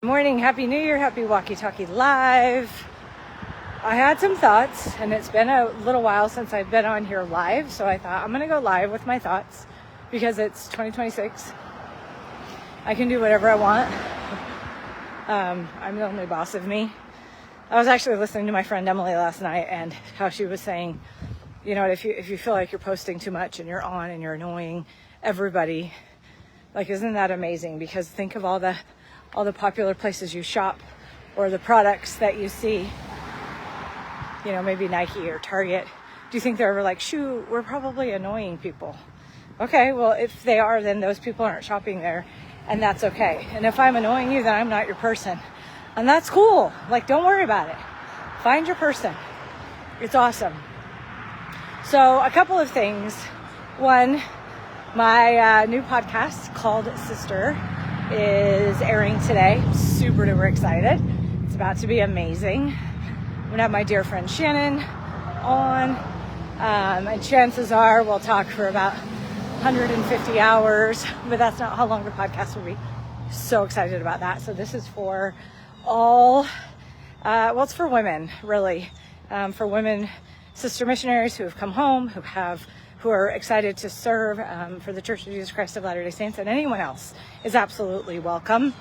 Morning, Happy New Year, Happy Walkie Talkie Live. I had some thoughts, and it's been a little while since I've been on here live, so I thought I'm going to go live with my thoughts because it's 2026. I can do whatever I want. I'm the only boss of me. I was actually listening to my friend Emily last night and how she was saying, you know, if you feel like you're posting too much and you're on and you're annoying everybody, like, isn't that amazing? Because think of all the popular places you shop or the products that you see, you know, maybe Nike or Target. Do you think they're ever like, shoot, we're probably annoying people? Okay, well, if they are, then those people aren't shopping there, and that's okay. And if I'm annoying you, then I'm not your person. And that's cool. Like, don't worry about it. Find your person. It's awesome. So a couple of things. One, my new podcast called Sister is airing today. Super duper excited. It's about to be amazing. I'm gonna have my dear friend Shannon on, and chances are we'll talk for about 150 hours, but that's not how long the podcast will be. So excited about that. So this is for all, it's for women, really, for women sister missionaries who have come home, who are excited to serve for the Church of Jesus Christ of Latter-day Saints, and anyone else is absolutely welcome.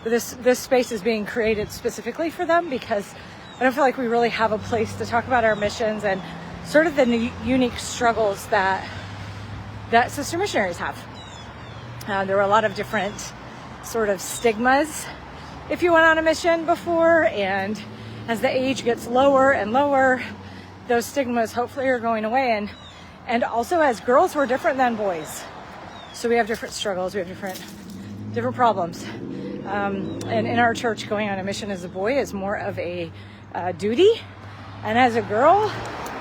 This space is being created specifically for them because I don't feel like we really have a place to talk about our missions and sort of the unique struggles that sister missionaries have. There were a lot of different sort of stigmas if you went on a mission before, and as the age gets lower and lower, those stigmas hopefully are going away. And also, as girls, we're different than boys. So we have different struggles, we have different problems. And in our church, going on a mission as a boy is more of a duty. And as a girl,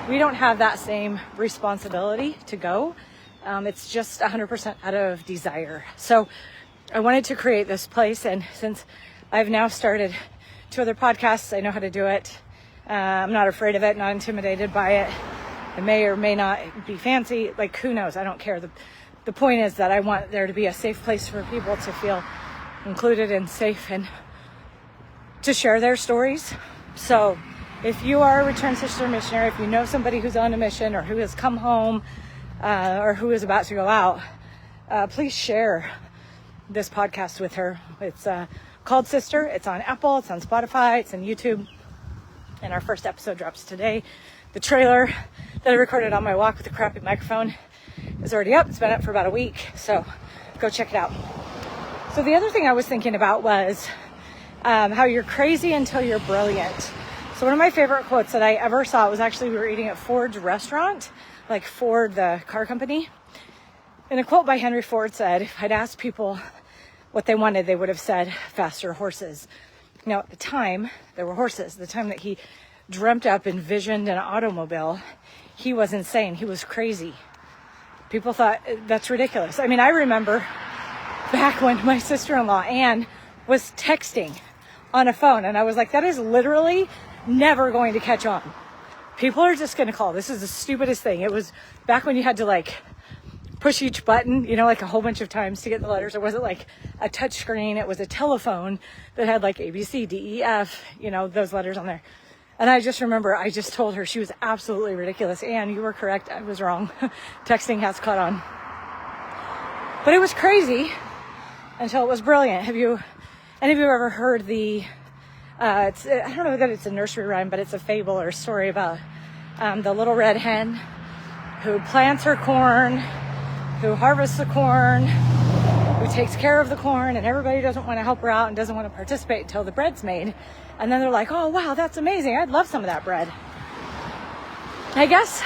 we don't have that same responsibility to go. It's just 100% out of desire. So I wanted to create this place, and since I've now started 2 other podcasts, I know how to do it. I'm not afraid of it, not intimidated by it. It may or may not be fancy, like, who knows? I don't care. The point is that I want there to be a safe place for people to feel included and safe and to share their stories. So if you are a returned sister missionary, if you know somebody who's on a mission or who has come home or who is about to go out, please share this podcast with her. It's called Sister. It's on Apple, it's on Spotify, it's on YouTube. And our first episode drops today. The trailer that I recorded on my walk with a crappy microphone is already up. It's been up for about a week, so go check it out. So the other thing I was thinking about was how you're crazy until you're brilliant. So one of my favorite quotes that I ever saw was actually, we were eating at Ford's restaurant, like Ford, the car company. And a quote by Henry Ford said, if I'd asked people what they wanted, they would have said faster horses. Now, at the time, there were horses. The time that he dreamt up, envisioned an automobile, he was insane. He was crazy. People thought, that's ridiculous. I mean, I remember back when my sister-in-law, Anne, was texting on a phone, and I was like, that is literally never going to catch on. People are just going to call. This is the stupidest thing. It was back when you had to, like, push each button, you know, like a whole bunch of times to get the letters. It wasn't like a touch screen. It was a telephone that had like A, B, C, D, E, F, you know, those letters on there. And I just remember, I just told her she was absolutely ridiculous. Anne, you were correct. I was wrong. Texting has caught on. But it was crazy until it was brilliant. Any of you ever heard I don't know that it's a nursery rhyme, but it's a fable or a story about the little red hen who plants her corn, who harvests the corn, who takes care of the corn, and everybody doesn't want to help her out and doesn't want to participate until the bread's made. And then they're like, oh, wow, that's amazing. I'd love some of that bread. I guess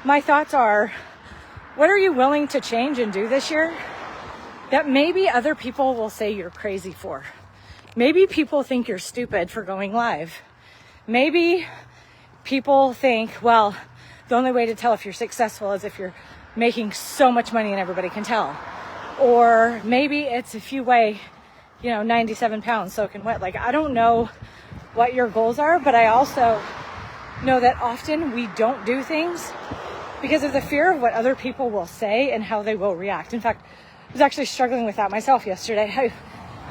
my thoughts are, what are you willing to change and do this year that maybe other people will say you're crazy for? Maybe people think you're stupid for going live. Maybe people think, well, the only way to tell if you're successful is if you're making so much money and everybody can tell. Or maybe it's if you weigh, 97 pounds soaking wet. Like, I don't know what your goals are, but I also know that often we don't do things because of the fear of what other people will say and how they will react. In fact, I was actually struggling with that myself yesterday.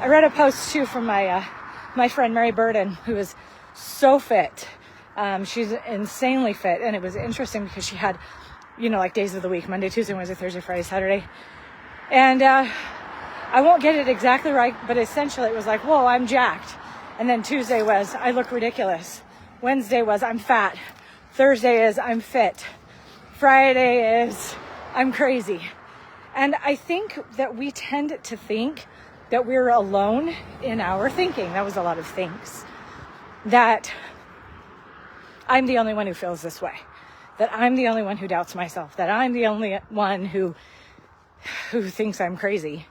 I read a post too from my friend Mary Burden, who is so fit. She's insanely fit, and it was interesting because she had, like days of the week, Monday, Tuesday, Wednesday, Thursday, Friday, Saturday. And I won't get it exactly right, but essentially it was like, whoa, I'm jacked. And then Tuesday was, I look ridiculous. Wednesday was, I'm fat. Thursday is, I'm fit. Friday is, I'm crazy. And I think that we tend to think that we're alone in our thinking. That was a lot of things. That I'm the only one who feels this way. That I'm the only one who doubts myself. That I'm the only one who thinks I'm crazy.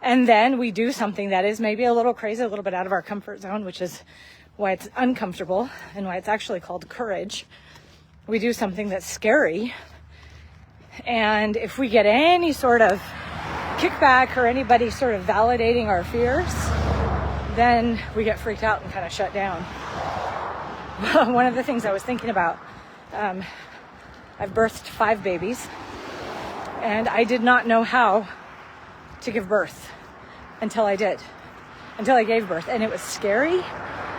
And then we do something that is maybe a little crazy, a little bit out of our comfort zone, which is why it's uncomfortable and why it's actually called courage. We do something that's scary. And if we get any sort of kickback or anybody sort of validating our fears, then we get freaked out and kind of shut down. One of the things I was thinking about, I've birthed 5 babies, and I did not know how to give birth until I gave birth. And it was scary,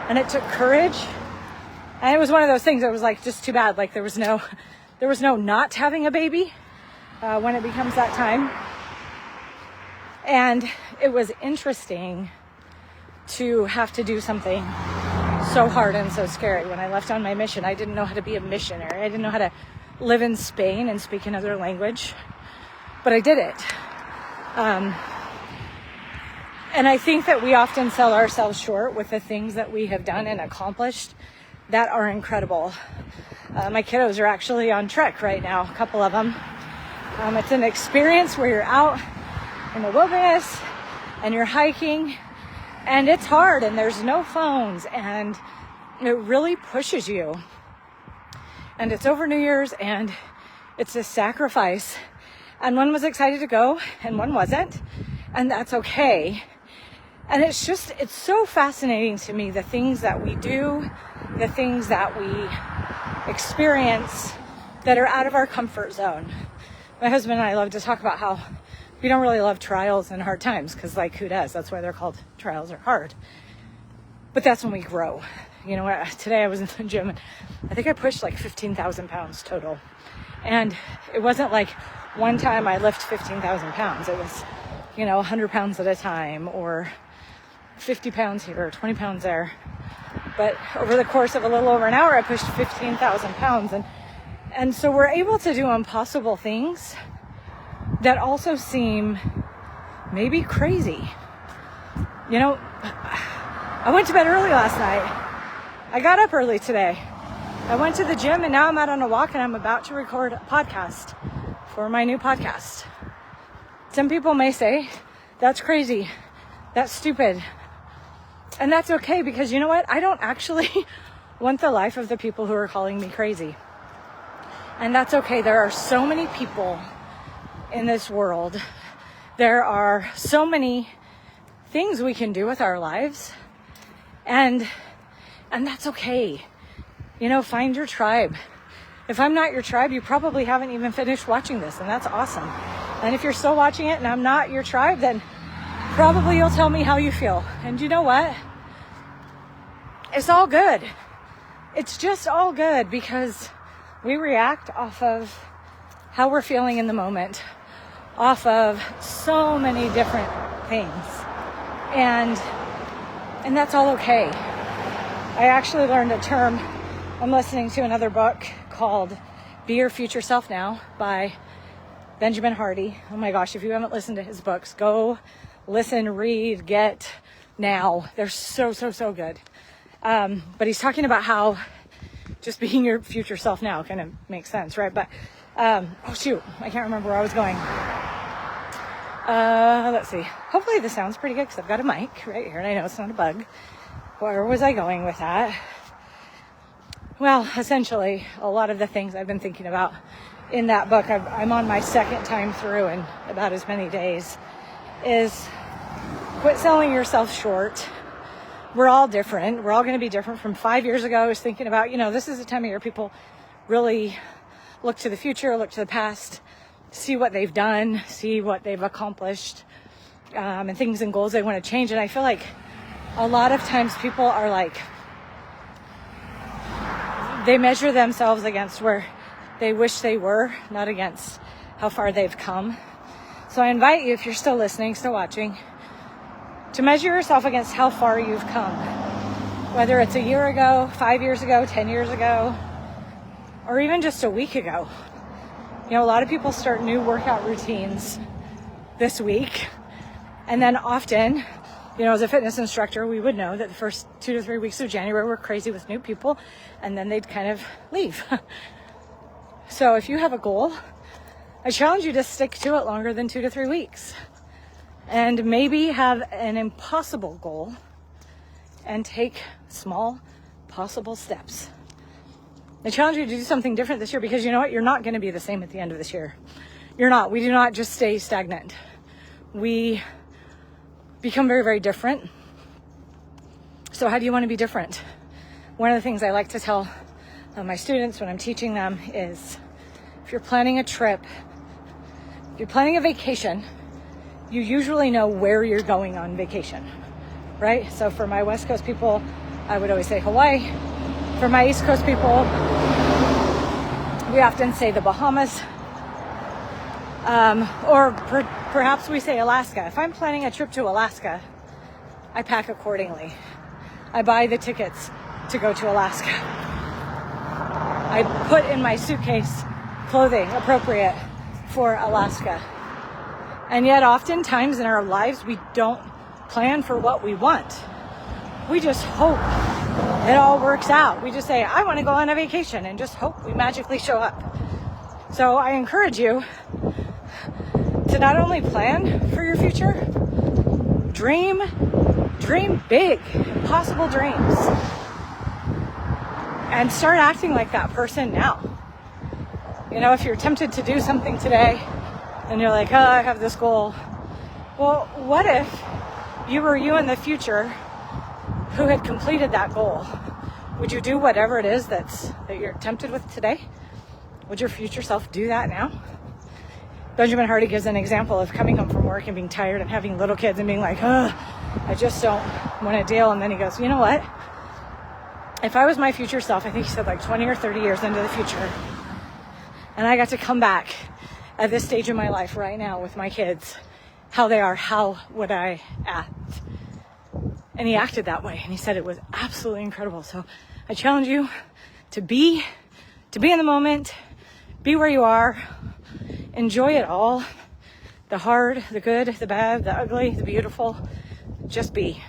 and it took courage. And it was one of those things that was like just too bad. Like there was no not having a baby when it becomes that time. And it was interesting to have to do something so hard and so scary. When I left on my mission, I didn't know how to be a missionary. I didn't know how to live in Spain and speak another language, but I did it. And I think that we often sell ourselves short with the things that we have done and accomplished that are incredible. My kiddos are actually on trek right now, a couple of them. It's an experience where you're out in the wilderness and you're hiking, and it's hard and there's no phones, and it really pushes you. And it's over New Year's, and it's a sacrifice. And one was excited to go and one wasn't, and that's okay. And it's so fascinating to me, the things that we do, the things that we experience that are out of our comfort zone. My husband and I love to talk about how we don't really love trials and hard times, because who does? That's why they're called trials are hard. But that's when we grow. Today I was in the gym and I think I pushed like 15,000 pounds total. And it wasn't like one time I lift 15,000 pounds. It was, 100 pounds at a time, or 50 pounds here, or 20 pounds there. But over the course of a little over an hour, I pushed 15,000 pounds. And so we're able to do impossible things that also seem maybe crazy. I went to bed early last night. I got up early today. I went to the gym, and now I'm out on a walk, and I'm about to record a podcast for my new podcast. Some people may say, that's crazy, that's stupid. And that's okay, because you know what? I don't actually want the life of the people who are calling me crazy. And that's okay. There are so many people in this world. There are so many things we can do with our lives. And that's okay. Find your tribe. If I'm not your tribe, you probably haven't even finished watching this, and that's awesome. And if you're still watching it and I'm not your tribe, then probably you'll tell me how you feel. And you know what? It's all good. It's just all good, because we react off of how we're feeling in the moment, off of so many different things. And that's all okay. I actually learned a term. I'm listening to another book called Be Your Future Self Now by Benjamin Hardy. Oh my gosh, if you haven't listened to his books, go listen, read, get now. They're so, so, so good. But he's talking about how just being your future self now kind of makes sense, right? But, I can't remember where I was going. Let's see. Hopefully this sounds pretty good, because I've got a mic right here, and I know it's not a bug. Where was I going with that? Well, essentially, a lot of the things I've been thinking about in that book, I'm on my second time through in about as many days, is quit selling yourself short. We're all different. We're all going to be different. From 5 years ago, I was thinking about, this is the time of year people really look to the future, look to the past, see what they've done, see what they've accomplished. and things and goals they want to change. And I feel like a lot of times people are like, they measure themselves against where they wish they were, not against how far they've come. So I invite you, if you're still listening, still watching, to measure yourself against how far you've come. Whether it's a year ago, 5 years ago, 10 years ago, or even just a week ago. You know, a lot of people start new workout routines this week. And then often, you know, as a fitness instructor, we would know that the first 2 to 3 weeks of January were crazy with new people, and then they'd kind of leave. So if you have a goal, I challenge you to stick to it longer than 2 to 3 weeks. And maybe have an impossible goal and take small, possible steps. I challenge you to do something different this year, because you know what? You're not going to be the same at the end of this year. You're not. We do not just stay stagnant. We become very, very different. So how do you want to be different? One of the things I like to tell my students when I'm teaching them is, if you're planning a trip, if you're planning a vacation, you usually know where you're going on vacation, right? So for my West Coast people, I would always say Hawaii. For my East Coast people, we often say the Bahamas, or perhaps we say Alaska. If I'm planning a trip to Alaska, I pack accordingly. I buy the tickets to go to Alaska. I put in my suitcase clothing appropriate for Alaska. And yet oftentimes in our lives, we don't plan for what we want. We just hope it all works out. We just say, I want to go on a vacation, and just hope we magically show up. So I encourage you to not only plan for your future, dream big, impossible dreams. And start acting like that person now. You know, if you're tempted to do something today and you're like, oh, I have this goal. Well, what if you were you in the future who had completed that goal? Would you do whatever it is that you're tempted with today? Would your future self do that now? Benjamin Hardy gives an example of coming home from work and being tired and having little kids and being like, oh, I just don't want to deal. And then he goes, you know what? If I was my future self, I think he said like 20 or 30 years into the future, and I got to come back at this stage in my life right now with my kids, how they are, how would I act? And he acted that way. And he said it was absolutely incredible. So I challenge you to be in the moment, be where you are, enjoy it all, the hard, the good, the bad, the ugly, the beautiful. Just be.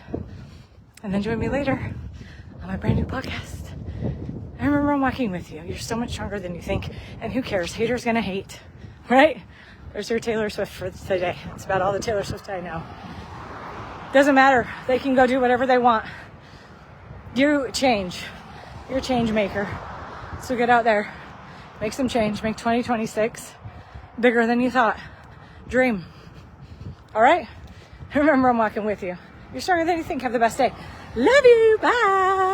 And then join me later on my brand new podcast. I remember I'm walking with you. You're so much stronger than you think. And who cares? Haters gonna hate, right? There's your Taylor Swift for today. That's about all the Taylor Swift I know. Doesn't matter. They can go do whatever they want. You change. You're a change maker. So get out there. Make some change. Make 2026 bigger than you thought. Dream. All right? Remember, I'm walking with you. You're stronger than you think. Have the best day. Love you. Bye.